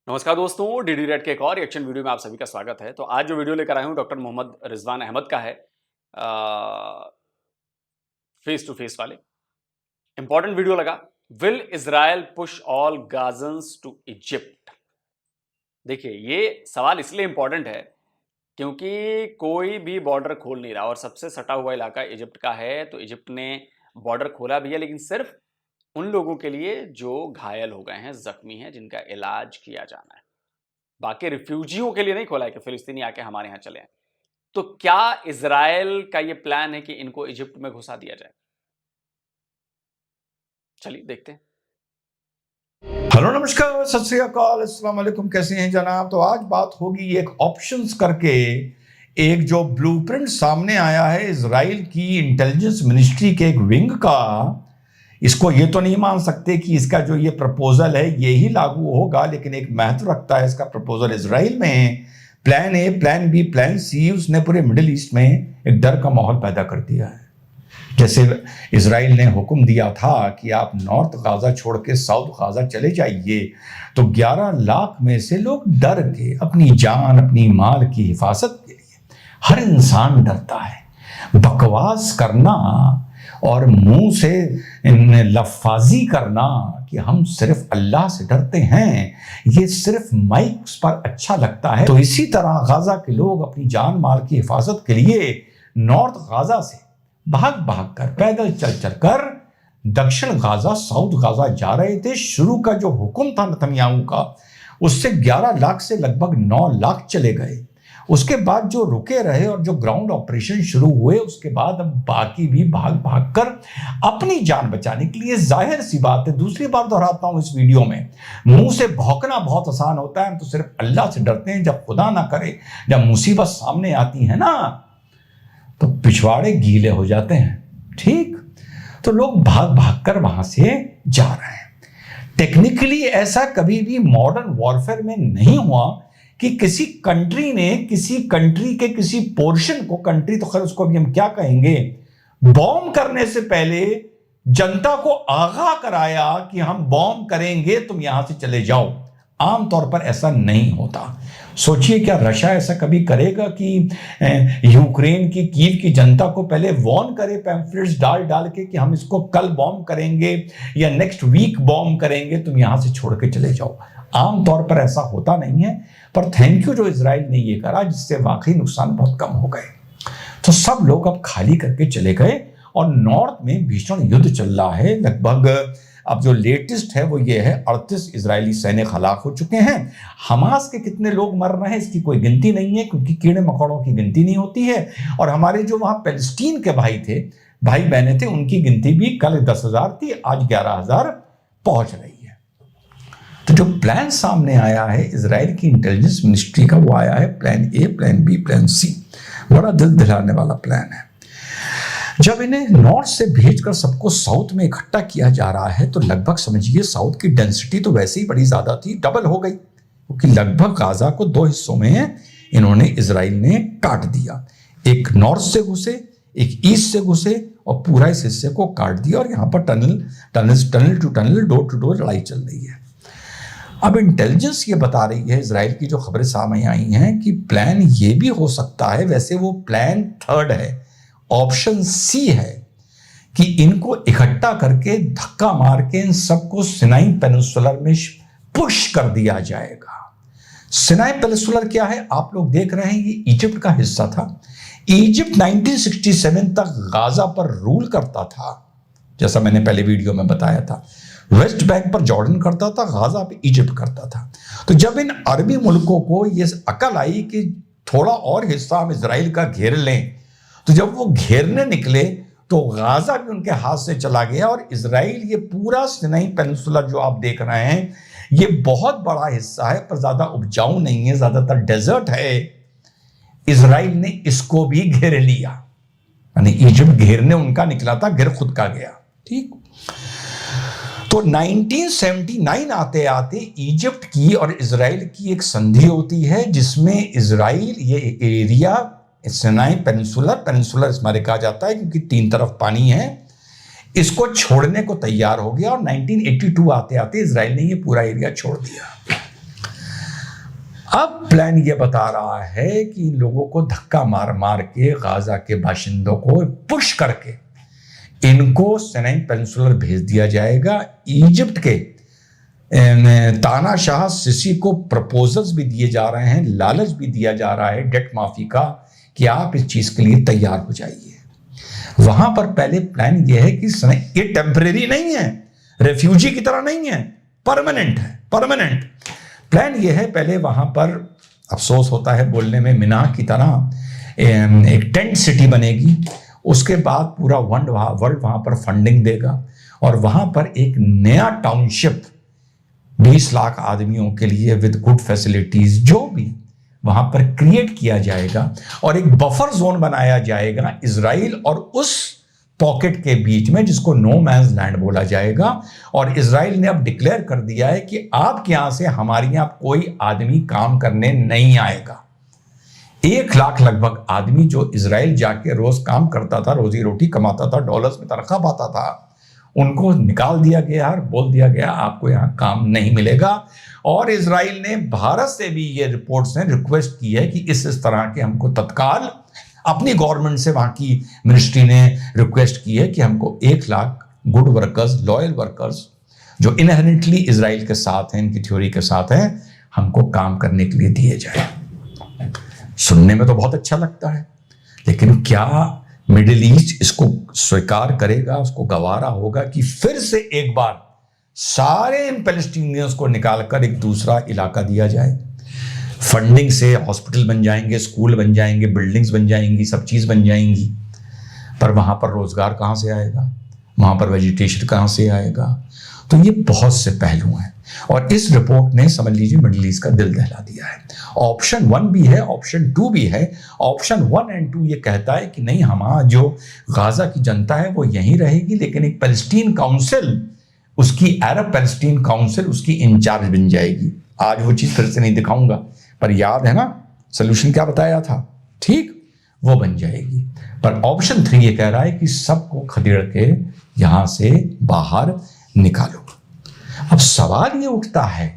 नमस्कार दोस्तों, DD red के एक और रिएक्शन वीडियो में आप सभी का स्वागत है। तो आज जो वीडियो लेकर आया हूं डॉक्टर मोहम्मद रिजवान अहमद का है, फेस टू फेस वाले। इंपॉर्टेंट वीडियो लगा। Will Israel push all Gazans to Egypt? देखिए, ये सवाल इसलिए इंपॉर्टेंट है क्योंकि कोई भी बॉर्डर खोल नहीं रहा और सबसे सटा हुआ इलाका इजिप्ट का है। तो इजिप्ट ने बॉर्डर खोला भी है, लेकिन सिर्फ उन लोगों के लिए जो घायल हो गए हैं, जख्मी हैं, जिनका इलाज किया जाना है। बाकी रिफ्यूजियों के लिए नहीं खोला है कि फिलिस्तीनी आके हमारे यहां चले आए। तो क्या इजराइल का ये प्लान है कि इनको इजिप्ट में घुसा दिया जाए? चलिए देखते हैं। हेलो, नमस्कार, सत श्री अकाल, अस्सलाम वालेकुम। कैसे हैं जनाब? तो आज बात होगी एक ऑप्शंस करके एक जो ब्लूप्रिंट सामने आया है इजराइल की इंटेलिजेंस मिनिस्ट्री के एक विंग का। इसको ये तो नहीं मान सकते कि इसका जो ये प्रपोजल है ये ही लागू होगा, लेकिन एक महत्व रखता है इसका प्रपोजल इजराइल में। Plan A, plan B, plan C, उसने पूरे मिडिल ईस्ट में एक डर का माहौल पैदा कर दिया है। जैसे इजराइल ने हुक्म दिया था कि आप नॉर्थ गाजा छोड़ के साउथ गाजा चले जाइए, तो 11 लाख में से लोग डर के अपनी जान, अपनी माल की हिफाजत के लिए, हर इंसान डरता है। बकवास करना और मुंह से लफाजी करना कि हम सिर्फ अल्लाह से डरते हैं, ये सिर्फ माइक्स पर अच्छा लगता है। तो इसी तरह गाजा के लोग अपनी जान माल की हिफाजत के लिए नॉर्थ गाजा से भाग भाग कर, पैदल चल चल कर दक्षिण गाजा, साउथ गाजा जा रहे थे। शुरू का जो हुक्म था नेतन्याहू का, उससे 11 लाख से लगभग 9 लाख चले गए। उसके बाद जो रुके रहे और जो ग्राउंड ऑपरेशन शुरू हुए, उसके बाद अब बाकी भी भाग भाग कर अपनी जान बचाने के लिए, जाहिर सी बात है, दूसरी बार दोहराता हूं इस वीडियो में, मुंह से भौंकना बहुत आसान होता है, हम तो सिर्फ अल्लाह से डरते हैं। जब खुदा ना करे, जब मुसीबत सामने आती है ना, तो पिछवाड़े गीले हो जाते हैं। ठीक, तो लोग भाग भाग कर वहां से जा रहे हैं। टेक्निकली ऐसा कभी भी मॉडर्न वॉरफेयर में नहीं हुआ कि किसी कंट्री ने किसी कंट्री के किसी पोर्शन को, कंट्री तो खैर उसको अभी हम क्या कहेंगे, बॉम्ब करने से पहले जनता को आगाह कराया कि हम बॉम्ब करेंगे, तुम यहां से चले जाओ। आमतौर पर ऐसा नहीं होता। सोचिए, क्या रशिया ऐसा कभी करेगा कि यूक्रेन की, कीव की जनता को पहले वॉर्न करे पैम्फलेट्स डाल डाल के कि हम इसको कल बॉम्ब करेंगे या नेक्स्ट वीक बॉम्ब करेंगे, तुम यहां से छोड़ के चले जाओ? आमतौर पर ऐसा होता नहीं है। पर थैंक यू जो इजराइल ने ये करा, जिससे वाकई नुकसान बहुत कम हो गए। तो सब लोग अब खाली करके चले गए और नॉर्थ में भीषण युद्ध चल रहा है। लगभग अब जो लेटेस्ट है वो ये है, 38 इजरायली सैनिक हलाक हो चुके हैं। हमास के कितने लोग मर रहे हैं इसकी कोई गिनती नहीं है, क्योंकि कीड़े मकोड़ों की गिनती नहीं होती है। और हमारे जो वहां पैलेस्टीन के भाई थे, भाई बहने थे, उनकी गिनती भी कल 10,000 थी, आज 11,000 पहुंच रही है। तो जो प्लान सामने आया है इजराइल की इंटेलिजेंस मिनिस्ट्री का, वो आया है plan A, plan B, plan C. बड़ा दिल दिलाने वाला प्लान है। जब इन्हें नॉर्थ से भेजकर सबको साउथ में इकट्ठा किया जा रहा है, तो लगभग समझिए साउथ की डेंसिटी तो वैसे ही बड़ी ज्यादा थी, डबल हो गई, क्योंकि लगभग गाजा को 2 हिस्सों में इन्होंने, इजराइल ने काट दिया। एक नॉर्थ से घुसे, एक ईस्ट से घुसे, और पूरा इस हिस्से को काट दिया। और यहां पर tunnel to tunnel, door to door लड़ाई चल रही है। अब इंटेलिजेंस ये बता रही है, इजराइल की जो खबरें सामने आई हैं, कि प्लान ये भी हो सकता है, वैसे वो प्लान 3 है, ऑप्शन सी है, कि इनको इकट्ठा करके धक्का मार के इन सबको सिनाई पेनिनसुलर में पुश कर दिया जाएगा। सिनाई पेनिनसुलर क्या है? आप लोग देख रहे हैं, ये इजिप्ट का हिस्सा था। इजिप्ट 1967 तक गाजा पर रूल करता था, जैसा मैंने पहले वीडियो में बताया था। वेस्ट बैंक पर जॉर्डन करता था, गाजा पे इजिप्ट करता था। तो जब इन अरबी मुल्कों को ये अकल आई कि थोड़ा और हिस्सा हम इजराइल का घेर लें, तो जब वो घेरने निकले तो गाजा भी उनके हाथ से चला गया। और इजराइल, ये पूरा सिनाई पेनिनसुला जो आप देख रहे हैं, ये बहुत बड़ा हिस्सा है, पर ज्यादा उपजाऊ नहीं है, ज्यादातर डेजर्ट है। इजराइल ने इसको भी घेर लिया, यानी इजिप्ट घेरने उनका निकला था, घेर खुद का गया। ठीक, तो 1979 आते आते इजिप्ट की और इजराइल की एक संधि होती है, जिसमें इजराइल ये एरिया, सिनाई पेनिनसुलर इसमें कहा जाता है, क्योंकि 3 तरफ पानी है, इसको छोड़ने को तैयार हो गया। और 1982 आते आते इजराइल ने ये पूरा एरिया छोड़ दिया। अब प्लान ये बता रहा है कि इन लोगों को धक्का मार मार के गाजा के बाशिंदों को पुश करके इनको सिनाई पेनिनसुला भेज दिया जाएगा। इजिप्ट के तानाशाह सिसी को प्रपोजल्स भी दिए जा रहे हैं, लालच भी दिया जा रहा है डेट माफी का कि आप इस चीज के लिए तैयार हो जाइए। वहां पर पहले प्लान यह है कि ये टेम्परेरी नहीं है, रेफ्यूजी की तरह नहीं है, परमानेंट है। परमानेंट प्लान यह है, पहले वहां पर अफसोस होता है बोलने में, मिना की तरह एक टेंट सिटी बनेगी। उसके बाद पूरा वर्ल्ड वहां पर फंडिंग देगा और वहां पर एक नया टाउनशिप 20 लाख आदमियों के लिए विद गुड फैसिलिटीज जो भी वहां पर क्रिएट किया जाएगा और एक बफर जोन बनाया जाएगा इजराइल और उस पॉकेट के बीच में जिसको नो मैन्स लैंड बोला जाएगा। और इजराइल ने अब डिक्लेयर कर दिया है कि आपके यहां से हमारे यहां कोई आदमी काम करने नहीं आएगा। 1 लाख लगभग आदमी जो इजराइल जाके रोज काम करता था, रोजी रोटी कमाता था, डॉलर्स में तनख्वाह पाता था, उनको निकाल दिया गया और बोल दिया गया आपको यहां काम नहीं मिलेगा। और इजराइल ने भारत से भी ये रिपोर्ट्स ने रिक्वेस्ट की है कि इस तरह के हमको तत्काल अपनी गवर्नमेंट से, वहां की मिनिस्ट्री ने रिक्वेस्ट की है कि हमको 1 lakh good workers, loyal workers जो इनहेरेंटली इजराइल के साथ हैं, इनकी थ्योरी के साथ हैं, हमको काम करने के लिए दिए जाए। सुनने में तो बहुत अच्छा लगता है, लेकिन क्या मिडिल ईस्ट इसको स्वीकार करेगा, उसको गवारा होगा कि फिर से एक बार सारे इन पैलेस्टीनियंस को निकालकर एक दूसरा इलाका दिया जाए? फंडिंग से हॉस्पिटल बन जाएंगे, स्कूल बन जाएंगे, बिल्डिंग्स बन जाएंगी, सब चीज बन जाएंगी, पर वहां पर रोजगार कहां से आएगा, वहां पर वेजिटेशन कहां से आएगा? तो ये बहुत से पहलू हैं और इस रिपोर्ट ने समझ लीजिए मिडिल ईस्ट का दिल दहला दिया है। ऑप्शन 1 भी है, ऑप्शन 2 भी है। ऑप्शन 1 और 2 ये कहता है कि नहीं, हमारा जो गाजा की जनता है वो यहीं रहेगी, लेकिन एक पैलेस्टीन काउंसिल, उसकी अरब पैलेस्टीन काउंसिल उसकी इंचार्ज बन जाएगी। आज वो चीज फिर से नहीं दिखाऊंगा, पर याद है ना सोल्यूशन क्या बताया था, ठीक वो बन जाएगी। पर ऑप्शन 3 ये कह रहा है कि सबको खदेड़ के यहां से बाहर निकालो। अब सवाल ये उठता है,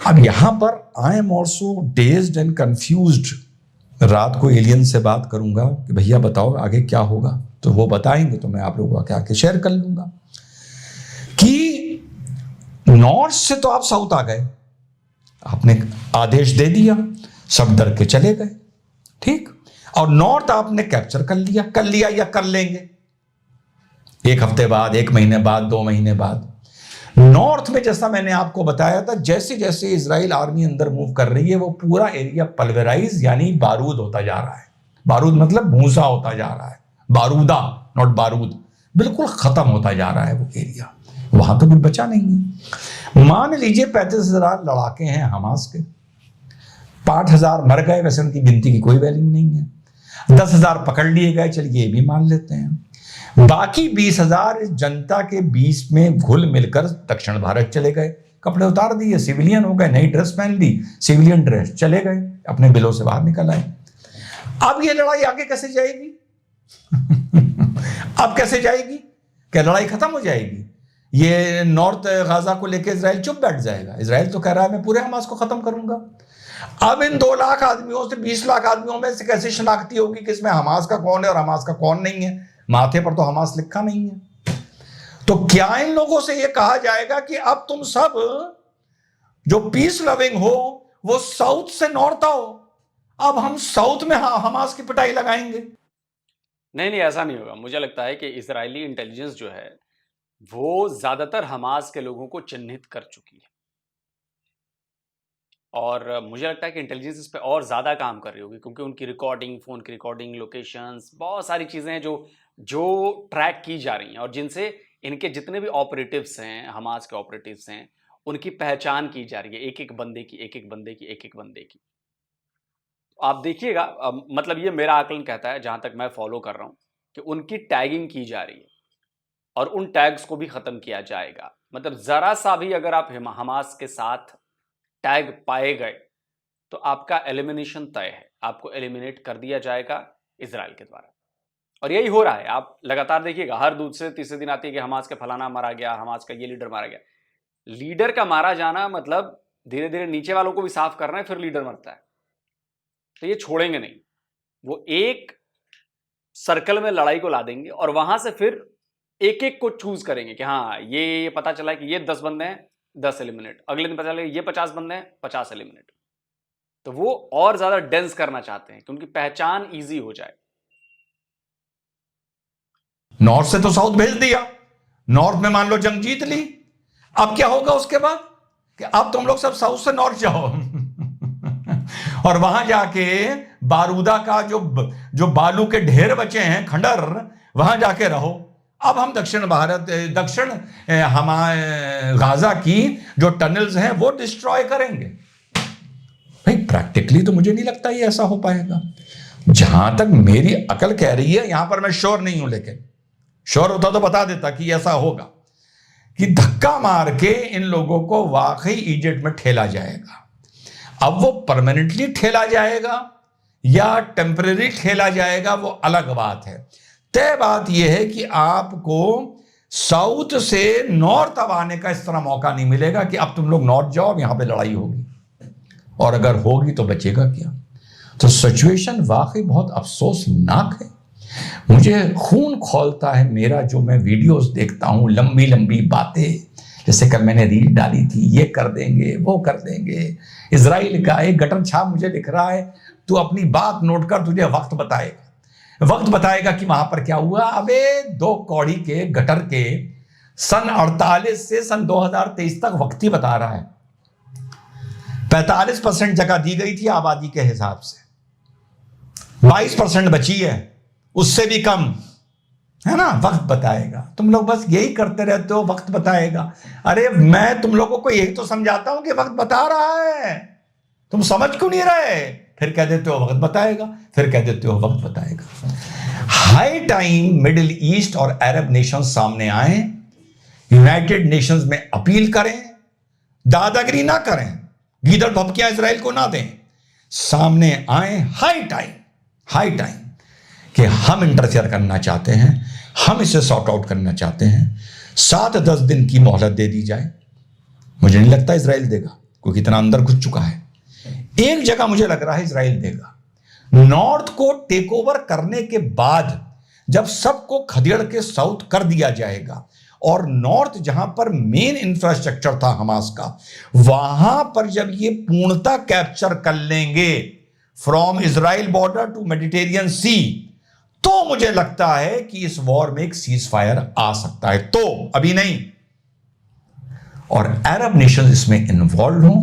अब यहां पर I am also dazed and confused. रात को एलियन से बात करूंगा कि भैया बताओ आगे क्या होगा, तो वो बताएंगे तो मैं आप लोगों को आके शेयर कर लूंगा कि नॉर्थ से तो आप साउथ आ गए, आपने आदेश दे दिया, सब डर के चले गए, ठीक, और नॉर्थ आपने कैप्चर कर लिया या कर लेंगे 1 हफ्ते बाद, 1 महीने बाद, 2 महीने बाद। नॉर्थ में जैसा मैंने आपको बताया था, जैसे जैसे इजराइल आर्मी अंदर मूव कर रही है वो पूरा एरिया पल्वराइज यानी बारूद होता जा रहा है। बारूद मतलब भूसा होता जा रहा है, बारूदा नॉट बारूद, बिल्कुल खत्म होता जा रहा है वो एरिया। वहां तो कुछ बचा नहीं है। मान लीजिए 35,000 लड़ाके हैं हमास के, 5,000 मर गए, वैसे उनकी गिनती की कोई वैल्यू नहीं है। 10,000 पकड़ लिए गए, चलिए ये भी मान लेते हैं। बाकी 20,000 जनता के बीच में घुल मिलकर दक्षिण भारत चले गए, कपड़े उतार दिए, सिविलियन हो गए, नई ड्रेस पहन ली, सिविलियन ड्रेस, चले गए, अपने बिलों से बाहर निकल आए। अब ये लड़ाई आगे कैसे जाएगी? अब कैसे जाएगी? क्या लड़ाई खत्म हो जाएगी? ये नॉर्थ गाजा को लेकर इजराइल चुप बैठ जाएगा? इजराइल तो कह रहा है मैं पूरे हमास को खत्म करूंगा। अब इन 2 लाख आदमियों से 20 लाख आदमियों में से कैसे शनाख्ती होगी कि इसमें हमास का कौन है और हमास का कौन नहीं है? माथे पर तो हमास लिखा नहीं है। तो क्या इन लोगों से यह कहा जाएगा कि अब तुम सब जो पीस लविंग हो वो साउथ से नॉर्थ आओ, अब हम साउथ में हमास की पिटाई लगाएंगे? नहीं, ऐसा नहीं होगा। मुझे लगता है कि इजरायली इंटेलिजेंस जो है वो ज्यादातर हमास के लोगों को चिन्हित कर चुकी है और मुझे लगता है कि इंटेलिजेंस इस पे और ज़्यादा काम कर रही होगी, क्योंकि उनकी रिकॉर्डिंग, फ़ोन की रिकॉर्डिंग, लोकेशंस, बहुत सारी चीज़ें हैं जो ट्रैक की जा रही हैं और जिनसे इनके जितने भी ऑपरेटिव्स हैं, हमास के ऑपरेटिव्स हैं, उनकी पहचान की जा रही है, एक एक बंदे की, एक एक बंदे की, एक एक बंदे की। आप देखिएगा, मतलब ये मेरा आकलन कहता है, जहाँ तक मैं फॉलो कर रहा हूँ, कि उनकी टैगिंग की जा रही है और उन टैग्स को भी ख़त्म किया जाएगा। मतलब ज़रा सा भी अगर आप हमास के साथ टैग पाए गए तो आपका एलिमिनेशन तय है, आपको एलिमिनेट कर दिया जाएगा इजराइल के द्वारा। और यही हो रहा है। आप लगातार देखिएगा, हर दूसरे तीसरे दिन आती है कि हमास के फलाना मारा गया, हमास का ये लीडर मारा गया। लीडर का मारा जाना मतलब धीरे धीरे नीचे वालों को भी साफ करना है, फिर लीडर मरता है। तो ये छोड़ेंगे नहीं, वो एक सर्कल में लड़ाई को ला देंगे और वहां से फिर एक एक को चूज करेंगे कि हाँ ये पता चला है कि ये 10 बंदे हैं, 10 एलिमिनेट, अगले दिन पता चला ये 50 बंदे हैं, 50 एलिमिनेट। तो वो और ज्यादा डेंस करना चाहते हैं कि उनकी पहचान इजी हो जाए। नॉर्थ से तो साउथ भेज दिया, नॉर्थ में मान लो जंग जीत ली, अब क्या होगा उसके बाद कि अब तुम लोग सब साउथ से नॉर्थ जाओ और वहां जाके बारूदा का जो बालू के ढेर बचे हैं, खंडर, वहां जाके रहो। अब हम दक्षिण हमारे गाजा की जो टनल्स हैं वो डिस्ट्रॉय करेंगे। भाई प्रैक्टिकली तो मुझे नहीं लगता ये ऐसा हो पाएगा। जहां तक मेरी अकल कह रही है, यहां पर मैं श्योर नहीं हूं, लेकिन श्योर होता तो बता देता कि ऐसा होगा कि धक्का मार के इन लोगों को वाकई इजिप्ट में ठेला जाएगा। अब वो परमानेंटली ठेला जाएगा या टेम्परेरी ठेला जाएगा वो अलग बात है। तय बात यह है कि आपको साउथ से नॉर्थ अब आने का इस तरह मौका नहीं मिलेगा कि अब तुम लोग नॉर्थ जाओ, यहां पे लड़ाई होगी, और अगर होगी तो बचेगा क्या। तो सिचुएशन वाकई बहुत अफसोसनाक है। मुझे खून खौलता है मेरा, जो मैं वीडियोस देखता हूं, लंबी लंबी बातें, जैसे कल मैंने रील डाली थी, ये कर देंगे वो कर देंगे। इजराइल का एक गटर छाप मुझे लिख रहा है, तू अपनी बात नोट कर, तुझे वक्त बताएगा कि वहां पर क्या हुआ। अबे 2 कौड़ी के गटर के सन 48 से सन 2023 तक वक्त ही बता रहा है। 45% जगह दी गई थी आबादी के हिसाब से, 22% बची है, उससे भी कम है ना। वक्त बताएगा। तुम लोग बस यही करते रहते हो, वक्त बताएगा। अरे मैं तुम लोगों को यही तो समझाता हूं कि वक्त बता रहा है, तुम समझ क्यों नहीं रहे। फिर कह देते हो वक्त बताएगा, फिर कह देते हो वक्त बताएगा। हाई टाइम मिडिल ईस्ट और अरब नेशंस सामने आए, यूनाइटेड नेशंस में अपील करें, दादागिरी ना करें, गीदड़ भपकियां इजराइल को ना दें, सामने आए। हाई टाइम कि हम इंटरफेयर करना चाहते हैं, हम इसे सॉर्ट आउट करना चाहते हैं। 7-10 दिन की मोहलत दे दी जाए। मुझे नहीं लगता इजराइल देगा, क्योंकि इतना अंदर घुस चुका है। एक जगह मुझे लग रहा है इजराइल देगा। नॉर्थ को टेक ओवर करने के बाद जब सबको खदेड़ के साउथ कर दिया जाएगा, और नॉर्थ जहां पर मेन इंफ्रास्ट्रक्चर था हमास का, वहां पर जब ये पूर्णता कैप्चर कर लेंगे from Israel border to Mediterranean sea, तो मुझे लगता है कि इस वॉर में एक सीज फायर आ सकता है। तो अभी नहीं। और अरब नेशन इसमें इन्वॉल्व हों,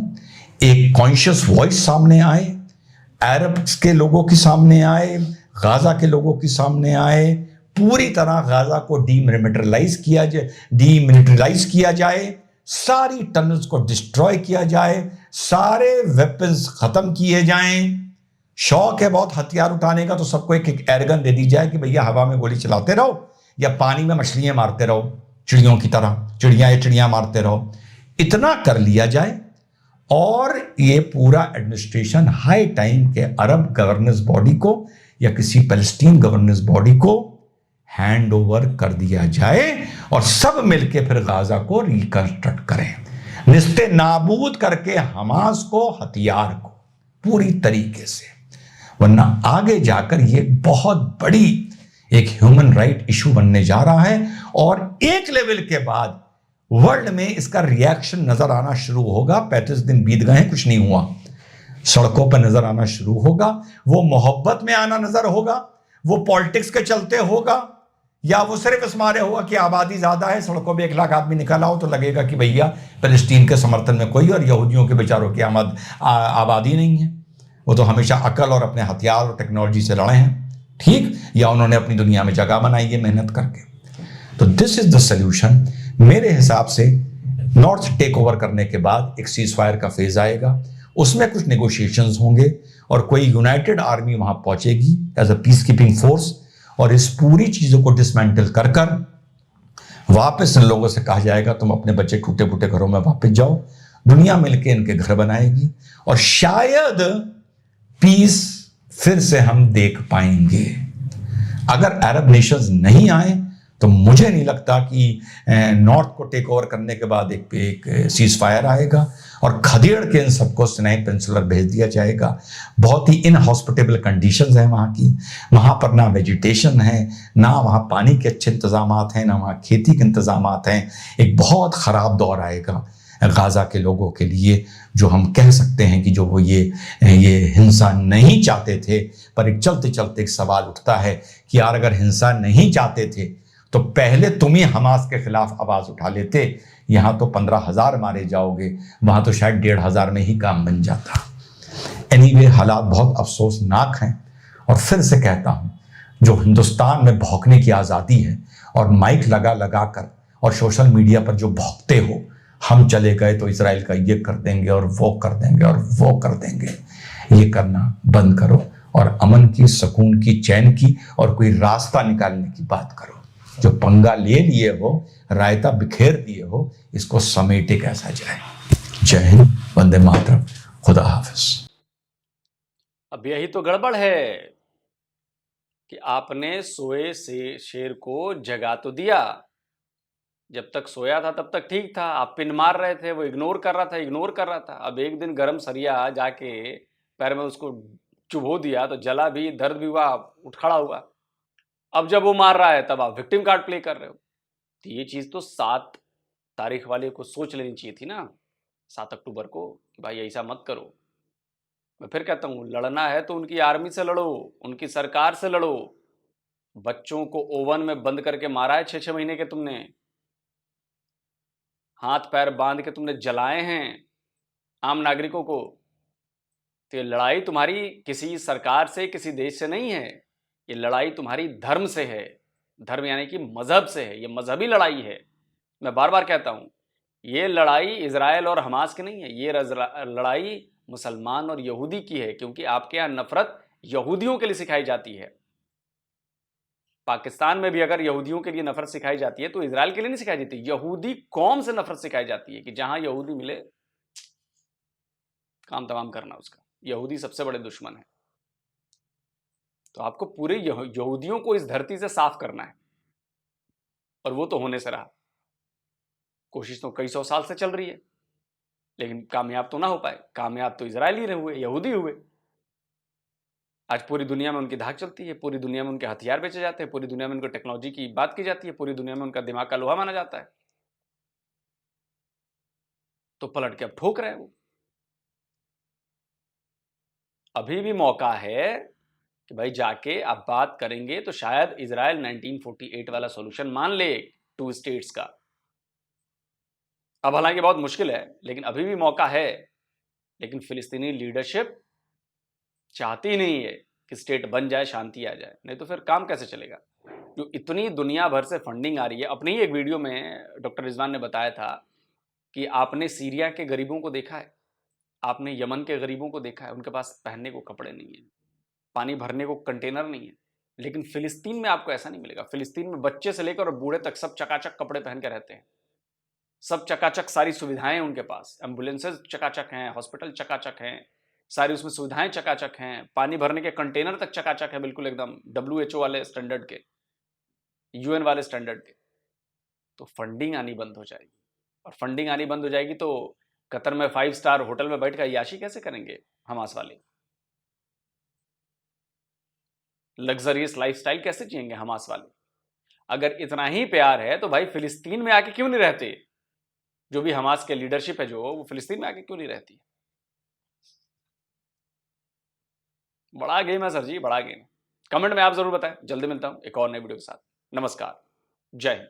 एक कॉन्शियस वॉइस सामने आए, अरब के लोगों के सामने आए, गाजा के लोगों के सामने आए, पूरी तरह गाजा को डीमिलिटराइज किया जाए, सारी टनल्स को डिस्ट्रॉय किया जाए, सारे वेपन्स खत्म किए जाएं। शौक है बहुत हथियार उठाने का, तो सबको एक एक एयरगन दे दी जाए कि भैया हवा में गोली चलाते रहो या पानी में मछलियां मारते रहो, चिड़ियों की तरह चिड़ियां मारते रहो। इतना कर लिया जाए और ये पूरा एडमिनिस्ट्रेशन हाई टाइम के अरब गवर्नेंस बॉडी को या किसी पैलेस्टीन गवर्नेंस बॉडी को हैंड ओवर कर दिया जाए, और सब मिलके फिर गाजा को रिकंस्ट्रक्ट करें, निस्ते नाबूद करके हमास को, हथियार को पूरी तरीके से। वरना आगे जाकर ये बहुत बड़ी एक ह्यूमन राइट इशू बनने जा रहा है, और एक लेवल के बाद वर्ल्ड में इसका रिएक्शन नजर आना शुरू होगा। 35 दिन बीत गए हैं, कुछ नहीं हुआ। सड़कों पर नजर आना शुरू होगा, वो मोहब्बत में आना नजर होगा, वो पॉलिटिक्स के चलते होगा, या वो सिर्फ इस मारे होगा कि आबादी ज्यादा है, सड़कों पे 1 लाख आदमी निकल आओ तो लगेगा कि भैया फलस्तीन के समर्थन में कोई, और यहूदियों के बेचारों की आबादी नहीं है। वो तो हमेशा अकल और अपने हथियार और टेक्नोलॉजी से लड़े हैं, ठीक, या उन्होंने अपनी दुनिया में जगह बनाई है मेहनत करके। तो दिस इज द सोल्यूशन। मेरे हिसाब से नॉर्थ टेक ओवर करने के बाद एक सीज फायर का फेज आएगा, उसमें कुछ नेगोशिएशंस होंगे, और कोई यूनाइटेड आर्मी वहां पहुंचेगी as a peace keeping force, और इस पूरी चीजों को डिसमेंटल कर वापस इन लोगों से कहा जाएगा तुम अपने बच्चे टूटे फूटे घरों में वापस जाओ। दुनिया मिलकर इनके घर बनाएगी, और शायद पीस फिर से हम देख पाएंगे। अगर अरब नेशंस नहीं आए तो मुझे नहीं लगता कि नॉर्थ को टेक ओवर करने के बाद एक सीज फायर आएगा, और खदेड़ के इन सबको सिनाई पेनिनसुला भेज दिया जाएगा। बहुत ही इनहॉस्पिटेबल कंडीशंस हैं वहाँ की। वहाँ पर ना वेजिटेशन है, ना वहाँ पानी के अच्छे इंतजाम हैं, ना वहाँ खेती के इंतजाम हैं। एक बहुत ख़राब दौर आएगा गाज़ा के लोगों के लिए, जो हम कह सकते हैं कि जो वो ये हिंसा नहीं चाहते थे। पर एक चलते चलते एक सवाल उठता है कि यार अगर हिंसा नहीं चाहते थे तो पहले तुम ही हमास के खिलाफ आवाज उठा लेते। यहाँ तो 15,000 मारे जाओगे, वहां तो शायद 1,500 में ही काम बन जाता। एनीवे, हालात बहुत अफसोसनाक हैं। और फिर से कहता हूं, जो हिंदुस्तान में भौंकने की आज़ादी है और माइक लगा लगा कर और सोशल मीडिया पर जो भौंकते हो, हम चले गए तो इजराइल का ये कर देंगे और वो कर देंगे और वो कर देंगे, ये करना बंद करो और अमन की, सुकून की, चैन की और कोई रास्ता निकालने की बात करो। जो पंगा ले लिए हो, रायता बिखेर दिए हो, इसको समेटे कैसा जाए। जय हिंद, वंदे मातरम, खुदा हाफिज। अब यही तो गड़बड़ है कि आपने सोए से शेर को जगा तो दिया, जब तक सोया था तब तक ठीक था, आप पिन मार रहे थे, वो इग्नोर कर रहा था। अब एक दिन गरम सरिया जाके पैर में उसको चुभो दिया तो जला भी, दर्द भी हुआ, उठ खड़ा हुआ। अब जब वो मार रहा है तब आप विक्टिम कार्ड प्ले कर रहे हो। तो ये चीज तो 7 तारीख वाले को सोच लेनी चाहिए थी ना, 7 अक्टूबर को, कि भाई ऐसा मत करो। मैं फिर कहता हूं, लड़ना है तो उनकी आर्मी से लड़ो, उनकी सरकार से लड़ो। बच्चों को ओवन में बंद करके मारा है 6-6 महीने के तुमने, हाथ पैर बांध के तुमने जलाए हैं आम नागरिकों को। तो ये लड़ाई तुम्हारी किसी सरकार से, किसी देश से नहीं है, ये लड़ाई तुम्हारी धर्म से है। धर्म यानी कि मजहब से है, ये मजहबी लड़ाई है। मैं बार बार कहता हूं, ये लड़ाई इजराइल और हमास की नहीं है, ये लड़ाई मुसलमान और यहूदी की है, क्योंकि आपके यहां नफरत यहूदियों के लिए सिखाई जाती है। पाकिस्तान में भी अगर यहूदियों के लिए नफरत सिखाई जाती है तो इजराइल के लिए नहीं सिखाई जाती, यहूदी कौम से नफरत सिखाई जाती है कि जहां यहूदी मिले काम तमाम करना उसका। यहूदी सबसे बड़े दुश्मन है। तो आपको पूरे यहूदियों को इस धरती से साफ करना है, और वो तो होने से रहा। कोशिश तो कई 100 साल से चल रही है, लेकिन कामयाब तो ना हो पाए। कामयाब तो इजरायली रहे हुए, यहूदी हुए। आज पूरी दुनिया में उनकी धाक चलती है, पूरी दुनिया में उनके हथियार बेचे जाते हैं, पूरी दुनिया में उनकी टेक्नोलॉजी की बात की जाती है, पूरी दुनिया में उनका दिमाग का लोहा माना जाता है। तो पलट के अब ठोक रहे हैं वो। अभी भी मौका है कि भाई जाके आप बात करेंगे तो शायद इजराइल 1948 वाला सॉल्यूशन मान ले 2 स्टेट्स का। अब हालांकि बहुत मुश्किल है, लेकिन अभी भी मौका है। लेकिन फिलिस्तीनी लीडरशिप चाहती नहीं है कि स्टेट बन जाए, शांति आ जाए, नहीं तो फिर काम कैसे चलेगा। जो इतनी दुनिया भर से फंडिंग आ रही है, अपनी ही एक वीडियो में डॉक्टर रिजवान ने बताया था कि आपने सीरिया के गरीबों को देखा है, आपने यमन के गरीबों को देखा है, उनके पास पहनने को कपड़े नहीं है, पानी भरने को कंटेनर नहीं है। लेकिन फिलिस्तीन में आपको ऐसा नहीं मिलेगा। फिलिस्तीन में बच्चे से लेकर और बूढ़े तक सब चकाचक कपड़े पहन के रहते हैं, सब चकाचक सारी सुविधाएं उनके पास, एम्बुलेंसेज चकाचक हैं, हॉस्पिटल चकाचक हैं, सारी उसमें सुविधाएं चकाचक हैं, पानी भरने के कंटेनर तक चकाचक है, बिल्कुल एकदम WHO वाले स्टैंडर्ड के, UN वाले स्टैंडर्ड के। तो फंडिंग आनी बंद हो जाएगी, और फंडिंग आनी बंद हो जाएगी तो कतर में 5 स्टार होटल में बैठ कर याशी कैसे करेंगे हमास वाले, लग्जरियस लाइफस्टाइल कैसे जिएंगे हमास वाले। अगर इतना ही प्यार है तो भाई फिलिस्तीन में आके क्यों नहीं रहते। जो भी हमास के लीडरशिप है जो, वो फिलिस्तीन में आके क्यों नहीं रहती। बड़ा गेम है सर जी, बड़ा गेम। कमेंट में आप जरूर बताएं। जल्दी मिलता हूं एक और नई वीडियो के साथ। नमस्कार, जय हिंद।